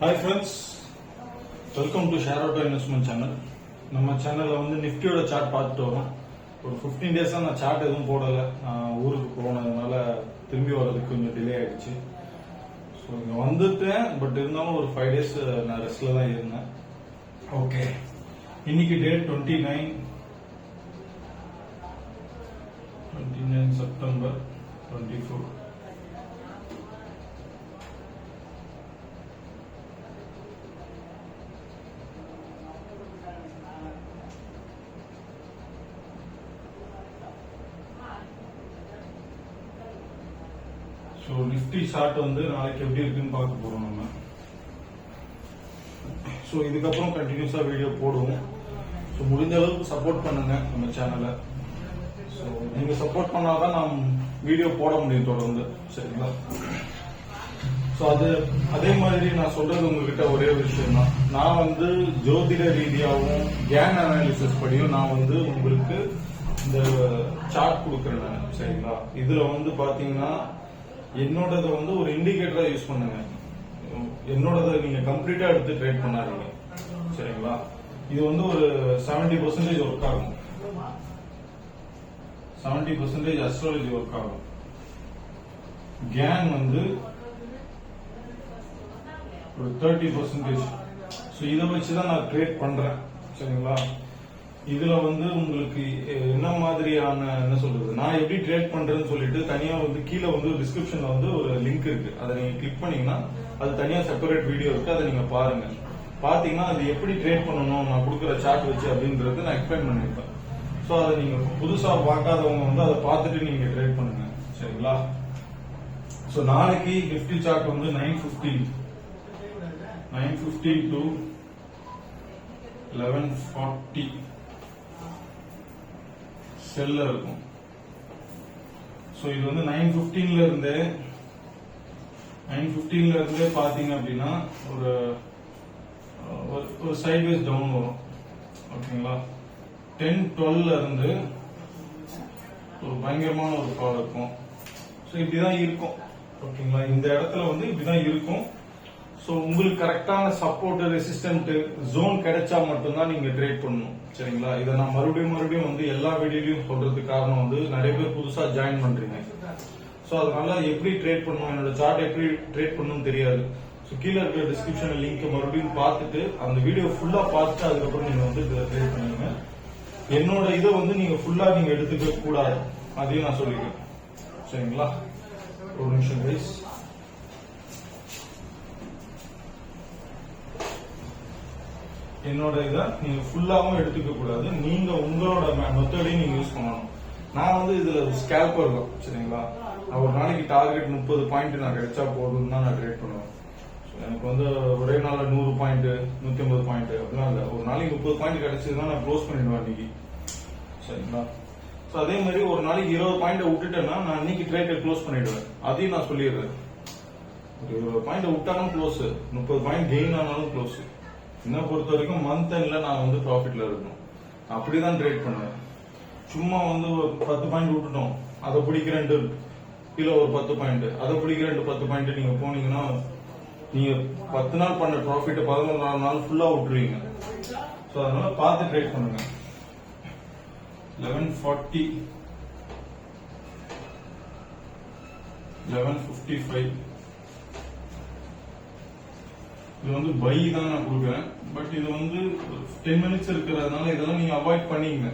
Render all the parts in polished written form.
Hi friends, welcome to share auto investment channel. நம்ம சேனலில் வந்து நிஃப்டியோட சார்ட் பார்த்துட்டு வரோம். ஒரு 15 டேஸாக நான் சார்ட் எதுவும் போடலை. நான் ஊருக்கு போனதுனால திரும்பி வர்றதுக்கு கொஞ்சம் டிலே ஆயிடுச்சு. ஸோ இங்கே வந்துட்டேன், பட் இருந்தாலும் ஒரு 5 டேஸ் நான் ரெஸ்ட்டில் தான் இருந்தேன். ஓகே, இன்னைக்கு date 29 September 24. So Nifty chart வந்து நாளைக்கு எப்படி இருக்குன்னு பார்க்க போறோம் நம்ம. ஸோ இதுக்கப்புறம் கண்டினியூஸா வீடியோ போடுவோம். ஸோ முடிஞ்ச அளவுக்கு சப்போர்ட் பண்ணுங்க நம்ம சேனலை. ஸோ நீங்க சப்போர்ட் பண்ணாதான் நாம் வீடியோ போட முடியும் தொடர்ந்து, சரிங்களா? ஸோ அதே மாதிரி நான் சொல்றது உங்ககிட்ட ஒரே விஷயம் தான். நான் வந்து ஜோதிட ரீதியாகவும் கேன் அனாலிசிஸ் படியும் நான் வந்து உங்களுக்கு இந்த சார்ட் கொடுக்குறேன் நான், சரிங்களா? இதுல வந்து பாத்தீங்கன்னா என்னோடத வந்து ஒரு இண்டிகேட்டரா யூஸ் பண்ணுங்க. என்னோடத நீங்க கம்ப்ளீட்டா எடுத்து ட்ரேட் பண்ணாதீங்க, சரிங்களா? இது வந்து ஒரு 70% ஒர்க் ஆகும். 70% அஸ்ட்ராலஜி ஒர்க் ஆகும். கேன் வந்து ஒரு 30%. ஸோ இதை வச்சுதான் நான் ட்ரேட் பண்றேன், சரிங்களா? இதுல வந்து உங்களுக்கு என்ன மாதிரியான என்ன சொல்றது, நான் எப்படி ட்ரேட் பண்றேன்னு சொல்லிட்டு தனியா வந்து கீழே வந்து டிஸ்கிரிப்ஷன்ல வந்து ஒரு லிங்க் இருக்கு. அதை நீங்க கிளிக் பண்ணீங்கன்னா அது தனியா செப்பரேட் வீடியோ இருக்கு. அதை நீங்க பாருங்க. பாத்தீங்கன்னா அது எப்படி ட்ரேட் பண்ணணும் நான் கொடுக்குற சார்ட் வச்சு அப்படின்றது நான் எக்ஸ்பிளைன் பண்ணிருப்பேன். ஸோ அதை நீங்க புதுசா பார்க்காதவங்க வந்து அதை பார்த்துட்டு நீங்க ட்ரேட் பண்ணுங்க, சரிங்களா? ஸோ நாளைக்கு நிஃப்டி சார்ட் வந்து 9:15 to 11:40 செல்ல இருக்கும். சோ இது வந்து 9:15ல இருந்தே பாத்தீங்க அப்படின்னா ஒரு சைட்வேஸ் டவுன் வரும், ஓகேங்களா? 10:12ல இருந்து ஒரு பயங்கரமான ஒரு கால் இருக்கும். சோ இப்படிதான் இருக்கும், ஓகேங்களா? இந்த இடத்துல வந்து இப்படிதான் இருக்கும். சோ உங்களுக்கு கரெக்டான சப்போர்ட் ரெசிஸ்டன்ட் ஜோன் கிடைச்சா மட்டும்தான் நீங்க ட்ரேட் பண்ணணும், சரிங்களா? இதை நான் மறுபடியும் வந்து எல்லா வீடியோலயும் சொல்றதுக்கு காரணம் வந்து நிறைய பேர் புதுசா ஜாயின் பண்றீங்க. சோ அதனால எப்படி ட்ரேட் பண்ணணும், என்னோட சார்ட் எப்படி ட்ரேட் பண்ணணும்னு தெரியாது. சோ கீழே இருக்கிற டிஸ்கிரிப்ஷன் லிங்க் மறுபடியும் பார்த்துட்டு அந்த வீடியோ ஃபுல்லா பார்த்துட்டு அதுக்கப்புறம் நீங்க வந்து ட்ரேட் பண்ணுங்க. என்னோட இதை வந்து நீங்க ஃபுல்லா நீங்க எடுத்துக்க கூடாது, அதையும் நான் சொல்லிக்கிறேன், சரிங்களா? ஒரு நிமிஷம் கைஸ். என்னோட இதை நீங்க ஃபுல்லாவும் எடுத்துக்க கூடாது. நீங்க உங்களோட மெத்தடையும் நீங்க யூஸ் பண்ணணும். நான் வந்து இதுல ஸ்கேல்பர் தான், சரிங்களா? நான் ஒரு நாளைக்கு டார்கெட் 30 பாயிண்ட் நான் கிடைச்சா போதும் தான் நான் ட்ரேட் பண்ணுவேன். எனக்கு வந்து ஒரே நாள்ல 100 பாயிண்ட் 150 பாயிண்ட் அப்படிலாம் இல்ல. ஒரு நாளைக்கு 30 பாயிண்ட் கிடைச்சதுன்னா நான் க்ளோஸ் பண்ணிடுவேன் இன்னைக்கு, சரிங்களா? ஸோ அதே மாதிரி ஒரு நாளைக்கு 20 பாயிண்ட் விட்டுட்டேன்னா நான் இன்னைக்கு ட்ரேட்டை க்ளோஸ் பண்ணிடுவேன். அதையும் நான் சொல்லிடுறேன். ஒரு 20 பாயிண்ட் விட்டாலும் க்ளோஸ், 30 பாயிண்ட் கெயின் ஆனாலும் க்ளோஸ். என்ன பொறுத்த வரைக்கும் மந்த் எண்ட்ல நான் வந்து ப்ராஃபிட்ல இருக்கணும், அப்படிதான் ட்ரேட் பண்ணுவேன். சும்மா வந்து ஒரு 10 பாயிண்ட் விட்டுட்டோம், அதை பிடிக்கிறேன்ட்டு கீழே ஒரு 10 பாயிண்ட், அதை பிடிக்கிறேன்ட்டு 10 பாயிண்ட் நீங்க போனீங்கன்னா நீங்க 10 நாள் பண்ண ப்ராஃபிட் 11 நாள் ஃபுல்லா விட்டுருவீங்க. ஸோ அதனால பார்த்து ட்ரேட் பண்ணுங்க. 11:40 11:55 இது வந்து பை தான் நான் கொடுக்குறேன். பட் இது வந்து 10 மினிட்ஸ் இருக்கிறதுனால இதெல்லாம் நீங்க அவாய்ட் பண்ணீங்க.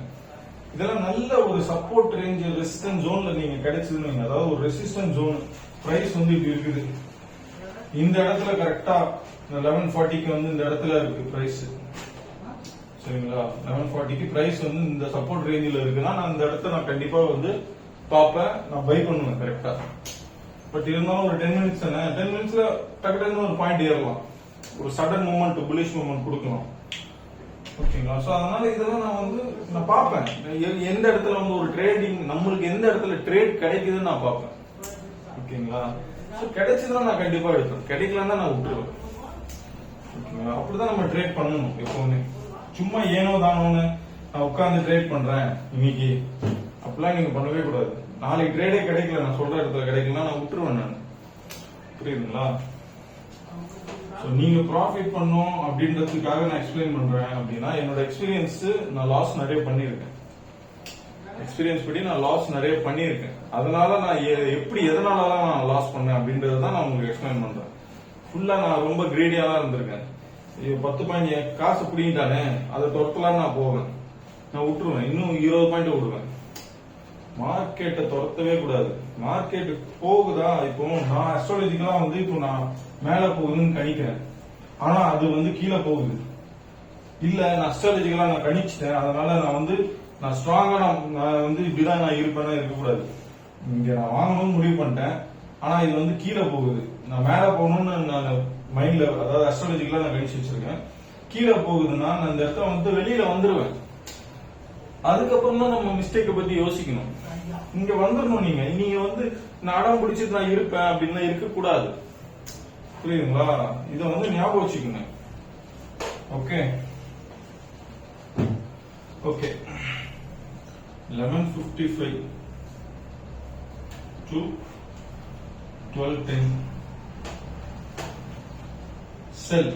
இதெல்லாம் நல்ல ஒரு சப்போர்ட் ரேஞ்ச் ரெசிஸ்டன்ஸ் ஜோன்ல நீங்க கிடைச்சதுன்னு, அதாவது ஒரு ரெசிஸ்டன்ஸ் ஜோன் பிரைஸ் வந்து இப்படி இருக்குது. இந்த இடத்துல கரெக்டா 11:40க்கு வந்து இந்த இடத்துல இருக்கு பிரைஸ், சரிங்களா? 11:40க்கு பிரைஸ் வந்து இந்த சப்போர்ட் ரேஞ்சில் இருக்குன்னா நான் இந்த இடத்த நான் கண்டிப்பா வந்து பார்ப்பேன், நான் பை பண்ணுவேன் கரெக்டா. பட் இருந்தாலும் ஒரு 10 மினிட்ஸ் தானே, 10 மினிட்ஸ்ல டக்குனு ஒரு பாயிண்ட் ஏறலாம், ஒரு சடன் மூமெண்ட் புல்லிஷ் மூமெண்ட் கொடுக்கலாம், ஓகேங்களா? சோ அதனால இதெல்லாம் நான் பார்ப்பேன். எந்த இடத்துல வந்து ஒரு ட்ரேடிங் நம்மளுக்கு எந்த இடத்துல ட்ரேட் கிடைக்குதுன்னு நான் பார்ப்பேன், ஓகேங்களா? சோ கிடைச்சதுன்னா நான் கண்டிப்பா எடுப்பேன், கிடைக்கலன்னா நான் விட்டுருவேன், ஓகேங்களா? அப்படிதான் நம்ம ட்ரேட் பண்ணணும் எப்பவுமே. சும்மா ஏனோ தானோன்னு நான் உட்கார்ந்து ட்ரேட் பண்றேன் இன்னைக்கு, அப்படிலாம் நீங்க பண்ணவே கூடாது. நாளைக்கு ட்ரேடே கிடைக்கல, நான் சொல்ற இடத்துல கிடைக்கலன்னா நான் விட்டுருவேன் நான், புரியுதுங்களா? நீங்க ப்ராஃபிட் பண்ணும் அப்படின்றதுக்காக நான் எக்ஸ்பிளைன் பண்றேன் அப்படின்னா என்னோட எக்ஸ்பீரியன்ஸ் நான் லாஸ் நிறைய பண்ணியிருக்கேன். எக்ஸ்பீரியன்ஸ் படி நான் லாஸ் நிறைய பண்ணியிருக்கேன். அதனால நான் எப்படி எதனால நான் லாஸ் பண்ணேன் அப்படின்றத நான் உங்களுக்கு எக்ஸ்பிளைன் பண்றேன். ஃபுல்லா நான் ரொம்ப கிரீடியா தான் இருந்திருக்கேன். 10 பாயிண்ட் காசு பிடிக்கிட்டானே அதை துரத்தலாம் நான் போவேன், நான் விட்டுருவேன், இன்னும் 20 பாயிண்ட் விடுவேன். மார்க்கெட்டை துரத்தவே கூடாது. மார்க்கெட் போகுதா, இப்போ நான் அஸ்ட்ராலஜிக்கலா இப்போ நான் மேல போகுதுன்னு கணிக்கிறேன், ஆனா அது கீழே போகுது. இல்ல நான் அஸ்ட்ராலஜிக்கலா நான் கணிச்சிட்டேன், அதனால நான் ஸ்ட்ராங்கா நான் இப்படிதான் நான் இருப்பேன்னா இருக்கக்கூடாது. இங்க நான் வாங்கணும்னு முடிவு பண்ணிட்டேன், ஆனா இது கீழே போகுது. நான் மேல போகணும்னு நான் மைண்ட்ல, அதாவது அஸ்ட்ராலஜிக்கலா நான் கணிச்சு வச்சிருக்கேன். கீழே போகுதுன்னா நான் இந்த இடத்துல வெளியில வந்துருவேன். அதுக்கப்புறம் தான் நம்ம மிஸ்டேக்கை பத்தி யோசிக்கணும். இங்க வந்துடணும். நீங்க நான் அடம் பிடிச்சிட்டு நான் இருப்பேன் அப்படின்னா இருக்க கூடாது. புரியுதுங்களா? இத ஞாபகம் வச்சுக்கோங்க. ஓகே ஓகே 11:55 to 12:10 செல்.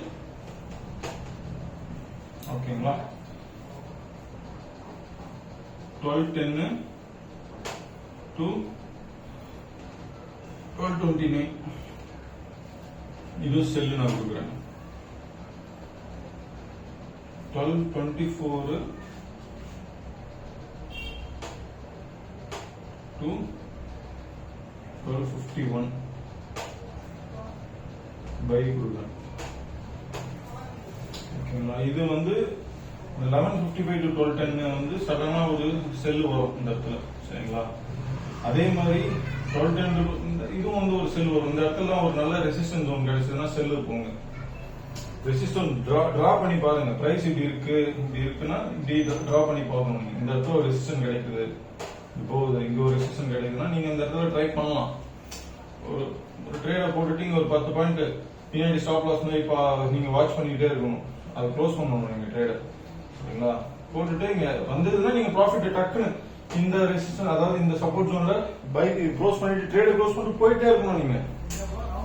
ஓகேங்களா? 12:10 to 12:29 இது செல் நான் கொடுக்குறேன். 12:24 to 12:51 பை கொடுக்குறேன். ஓகேங்களா? இது 11:55 to 12:10 சடனா ஒரு செல் வரும் இந்த இடத்துல. சரிங்களா? அதே மாதிரி 12:10 இதுவும் ஒரு செல் வரும். இந்த இடத்துல ஒரு நல்ல ரெசிஸ்டன்ஸ் ஜோன் கிடைச்சதுன்னா செல்லு போங்க. ரெசிஸ்டன்ஸ் டிரா பண்ணி பாருங்க. பிரைஸ் இப்படி இருக்குன்னா இப்படி டிரா பண்ணி பார்க்கணும். இந்த இடத்துல ஒரு ரெசிஸ்டன்ஸ் கிடைக்குது, போகுது, இங்க ஒரு ரெசிஸ்டன்ஸ் கிடைக்குதுன்னா நீங்க இந்த இடத்துல ட்ரை பண்ணலாம். ஒரு ட்ரேட போட்டுட்டு இங்க ஒரு 10 பாயிண்ட் பின்னாடி ஸ்டாப் லாஸ் மாதிரி நீங்க வாட்ச் பண்ணிக்கிட்டே இருக்கணும். அதை க்ளோஸ் பண்ணணும் நீங்க ட்ரேட. சரிங்களா? போட்டுட்டு இங்க வந்ததுன்னா நீங்க ப்ராஃபிட் டக்குன்னு இந்த ரெசிஸ்டன்ஸ், அதாவது இந்த சப்போர்ட் ஜோன்ல பை க்ளோஸ் பண்ணிட்டு ட்ரேட க்ளோஸ் பண்ணிட்டு போயிட்டே இருக்கணும் நீங்க.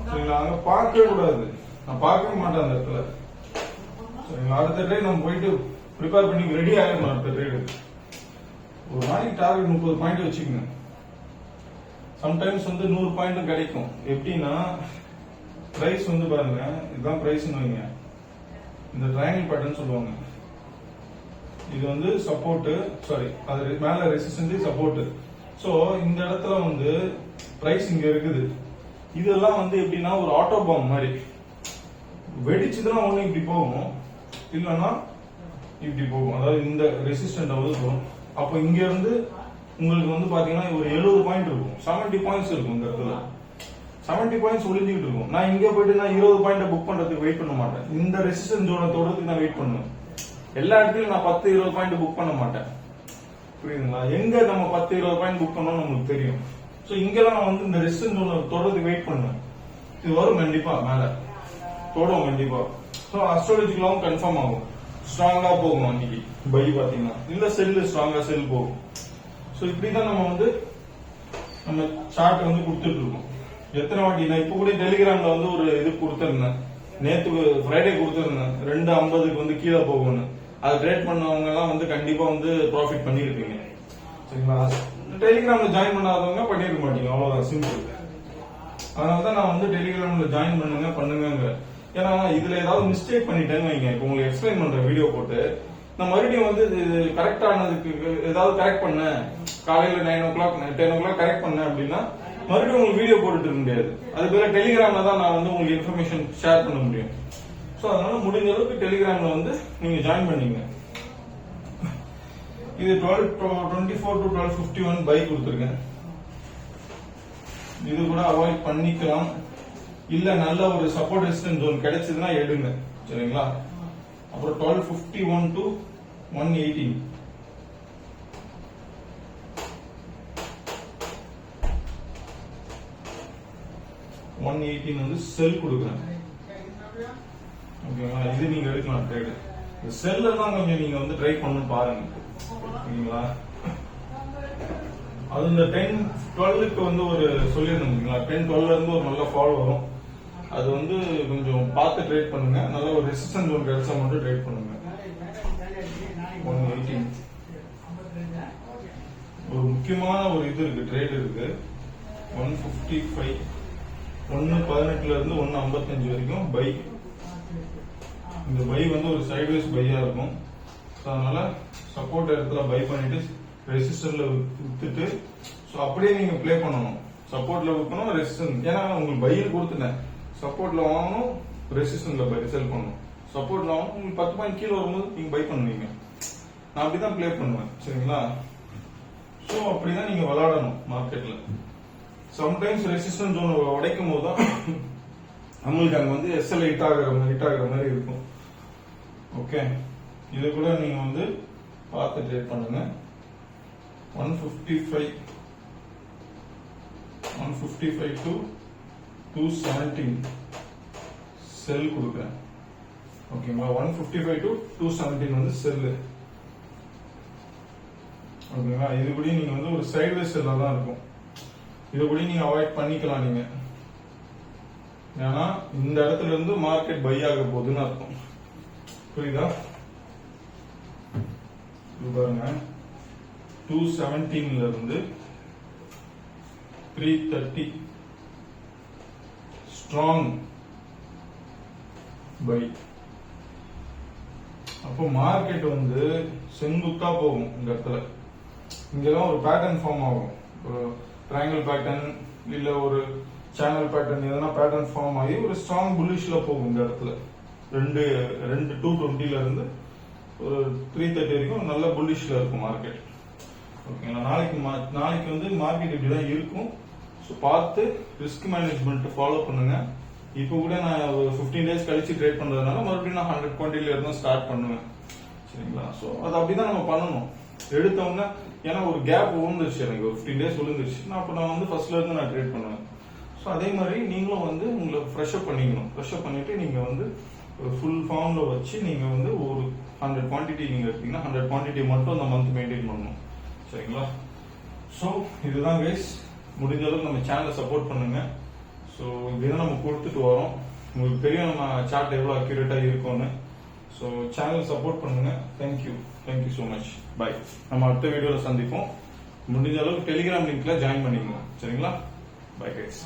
சரிங்களா? அங்க பார்க்கவே கூடாது. நான் பார்க்கவே மாட்டேன் அந்த இடத்துல. சரிங்களா? அடுத்த ட்ரேட் நம்ம போயிட்டு ப்ரிப்பேர் பண்ணி ரெடி ஆகிடணும். அடுத்த ட்ரேடு ஒரு நாளைக்கு டார்கெட் 30 பாயிண்ட் வச்சுக்கோங்க. சம்டைம்ஸ் 100 பாயிண்ட் கிடைக்கும். எப்படின்னா பிரைஸ் பாருங்க, இதுதான் பிரைஸ் வைங்க. இந்த ட்ரையாங்கிள் பேட்டர்ன் சொல்லுவாங்க. இது சப்போர்ட், சாரி அது மேல ரெசிஸ்டன்ஸ் சப்போர்ட். சோ இந்த இடத்துல பிரைஸ் இங்க இருக்குது. இதெல்லாம் எப்படின்னா ஒரு ஆட்டோ பாம் மாதிரி வெடிச்சுதான் ஒண்ணு இப்படி போகும், இல்லைன்னா இப்படி போகும். அதாவது இந்த ரெசிஸ்டன்ட் போகும். அப்ப இங்க இருந்து உங்களுக்கு பாத்தீங்கன்னா ஒரு 70 பாயிண்ட் இருக்கும், 70 பாயிண்ட்ஸ் இருக்கும். இந்த இடத்துல 70 பாயிண்ட்ஸ் ஒளிஞ்சுக்கிட்டு இருக்கும். நான் இங்க போயிட்டு நான் 20 பாயிண்ட் புக் பண்றதுக்கு வெயிட் பண்ண மாட்டேன். இந்த ரெசிஸ்டன்ஸ் ஜோனை தொடர்ந்து நான் வெயிட் பண்ணுவேன். எல்லா இடத்துலயும் நான் 10-20 பாயிண்ட் புக் பண்ண மாட்டேன். புரியுதுங்களா? எங்க நம்ம 10-20 பாயிண்ட் புக் பண்ணோம் நமக்கு தெரியும். சோ இங்கெல்லாம் நான் இந்த ரெசிஸ்டன்ஸ் ஜோனை தொடர்ந்து வெயிட் பண்ணுவேன். இது வரும் கண்டிப்பா, மேல தொடும் கண்டிப்பா. சோ அஸ்ட்ராலஜிக்கலாவும் கன்ஃபார்ம் ஆகும். ஸ்ட்ராங்கா போகும் அன்னைக்கு பை பாத்தீங்கன்னா, இல்ல செல்லு ஸ்ட்ராங்கா செல் போகும். சோ இப்படிதான் நம்ம சார்ட் கொடுத்துட்டு இருக்கோம். எத்தனை வாட்டி நான் இப்ப கூட டெலிகிராம்ல ஒரு இது கொடுத்திருந்தேன். நேத்து ஃப்ரைடே கொடுத்திருந்தேன், 2:50க்கு கீழே போகும்னு. அதை ட்ரேட் பண்ணவங்க எல்லாம் கண்டிப்பா ப்ராஃபிட் பண்ணிருப்பீங்க. சரிங்களா? டெலிகிராம்ல ஜாயின் பண்ணாதவங்க பண்ணிருக்க மாட்டீங்க. அவ்வளவுதான், சிம்பிள். அதனாலதான் நான் டெலிகிராம்ல ஜாயின் பண்ணுங்க. ஏன்னா இதுல ஏதாவது மிஸ்டேக் பண்ணிட்டேன்னு வைங்க, இப்ப உங்களுக்கு எக்ஸ்பிளைன் பண்ற வீடியோ போட்டு நான் மறுபடியும் இது கரெக்ட் ஆனதுக்கு ஏதாவது கரெக்ட் பண்ண, காலையில 9 o'clock 10 o'clock கரெக்ட் பண்ண அப்படின்னா மறுபடியும் உங்களுக்கு வீடியோ போட்டுட்டு இருக்க முடியாது. அது பேர டெலிகிராம்ல தான் நான் உங்களுக்கு இன்ஃபர்மேஷன் ஷேர் பண்ண முடியும். சோ அதனால முடிஞ்ச அளவுக்கு டெலிகிராம்ல நீங்க ஜாயின் பண்ணீங்க. இது 12:24 to 12:51 பை கொடுத்துருக்கேன். இது கூட அவாய்ட் பண்ணிக்கலாம். இல்ல நல்ல ஒரு சப்போர்ட் ரெசிஸ்டன்ஸ் ஜோன் கிடைச்சதுன்னா எடுங்க. சரிங்களா? அப்புறம் 12:51 to 118 118 செல் கொடுக்குறேன். ஓகேங்களா? இது நீங்க எடுக்கலாம் ட்ரேட். இந்த செல்ல தான் கொஞ்சம் நீங்க ட்ரை பண்ணு பாருங்க. ஓகேங்களா? அது இந்த 10-12க்கு ஒரு சொல்லியிருந்தீங்களா, 10-12ல இருந்து ஒரு நல்ல ஃபால் வரும். அது வந்து கொஞ்சம் பார்த்து ட்ரேட் பண்ணுங்க. நல்ல ஒரு ரெசிஸ்டன்ஸ் ஜோன் கிடைச்சா மட்டும் ட்ரேட் பண்ணுங்க. 118 ஒரு முக்கியமான ஒரு இது இருக்கு, ட்ரேட் இருக்கு. 155 118ல இருந்து 155 வரைக்கும் பை. இந்த பை வந்து ஒரு சைட்வேஸ் பையா இருக்கும். அதனால சப்போர்ட் இடத்துல பை பண்ணிட்டு ரெசிஸ்டன்ட்ல வித்துட்டு அப்படியே நீங்க ப்ளே பண்ணணும். சப்போர்ட்ல விற்கணும், ரெசிஸ்டன்ட். ஏன்னா உங்களுக்கு பையில் கொடுத்துட்டேன், சப்போர்ட்ல வாங்கணும், ரெசிஸ்டன்ட்ல பை செல் பண்ணணும். சப்போர்ட்ல வாங்கணும், உங்களுக்கு 10 பாயிண்ட் கீழே வரும்போது நீங்க பை பண்ணுவீங்க. நான் அப்படிதான் ப்ளே பண்ணுவேன், சரிங்களா? ஸோ அப்படிதான் நீங்க விளையாடணும் மார்க்கெட்ல. சம்டைம்ஸ் ரெசிஸ்டன்ஸ் ஜோன் உடைக்கும் போது தான் நம்மளுக்கு அங்க வந்து எஸ்எல் ஹிட் ஆகுற மாதிரி இருக்கும். ஓகே, இது கூட நீங்க வந்து பார்த்து ட்ரேட் பண்ணுங்க. 155 to 217 செல் கொடுக்குறேன். ஓகேங்களா? 155 to 217 வந்து செல்லு. ஓகேங்களா? இது கூட நீங்க வந்து ஒரு சைட்வேஸ் செல்லா தான் இருக்கும். இதை கூட நீங்க அவாய்ட் பண்ணிக்கலாம் நீங்க. ஏன்னா இந்த இடத்துல இருந்து மார்க்கெட் பை ஆக போகுதுன்னு அர்த்தம். புரியுதா? இது பாருங்க, 217ல இருந்து 330 ஸ்ட்ராங் பை. அப்போ மார்க்கெட் வந்து செங்குத்தா போகும். இந்த இடத்துல இங்கதான் ஒரு பேட்டர்ன் ஃபார்ம் ஆகும். ஒரு ட்ரையாங்கிள் பேட்டர்ன் இல்ல ஒரு சேனல் பேட்டர்ன், எதனா பேட்டர்ன் ஃபார்ம் ஆகி ஒரு ஸ்ட்ராங் புல்லிஷ்ல போகும். இந்த இடத்துல 220ல இருந்து ஒரு 330 வரைக்கும் நல்ல புல்லிஷ்ல இருக்கும் மார்க்கெட். ஓகேங்களா? நாளைக்கு வந்து மார்க்கெட் இப்படிதான் இருக்கும். ஸோ பார்த்து ரிஸ்க் மேனேஜ்மெண்ட் ஃபாலோ பண்ணுங்க. இப்போ கூட நான் ஒரு 15 டேஸ் கழிச்சு ட்ரேட் பண்றதுனால மறுபடியும் நான் 100 குவான்டிட்டில இருந்து ஸ்டார்ட் பண்ணுவேன், சரிங்களா? ஸோ அது அப்படிதான் நம்ம பண்ணணும். எடுத்தோம்னா ஏன்னா ஒரு கேப் விழுந்துருச்சு, எனக்கு ஒரு 15 டேஸ் விழுந்துருச்சு. அப்போ நான் வந்து ஃபர்ஸ்ட்ல இருந்து நான் ட்ரேட் பண்ணுவேன். ஸோ அதே மாதிரி நீங்களும் வந்து உங்களை ஃப்ரெஷ்அப் பண்ணிக்கணும். ஃப்ரெஷ்அப் பண்ணிட்டு நீங்க வந்து ஒரு ஃபுல் ஃபார்ம்ல வச்சு நீங்க வந்து ஒரு 100 குவான்டிட்டி நீங்க எடுத்தீங்கன்னா 100 குவான்டிட்டி மட்டும் அந்த மந்த் மெயின்டைன் பண்ணணும், சரிங்களா? ஸோ இதுதான் கைஸ். முடிஞ்ச அளவுக்கு நம்ம சேனலை சப்போர்ட் பண்ணுங்க. ஸோ இதுதான் நம்ம கொடுத்துட்டு வரோம். உங்களுக்கு தெரியும் நம்ம சார்ட் எவ்வளோ அக்யூரேட்டா இருக்கும்னு. ஸோ சேனல் சப்போர்ட் பண்ணுங்க. Thank you so much. பை. நம்ம அடுத்த வீடியோல சந்திப்போம். முடிஞ்ச அளவுக்கு டெலிகிராம் லிங்க்ல ஜாயின் பண்ணிக்கோங்க, சரிங்களா? Bye guys.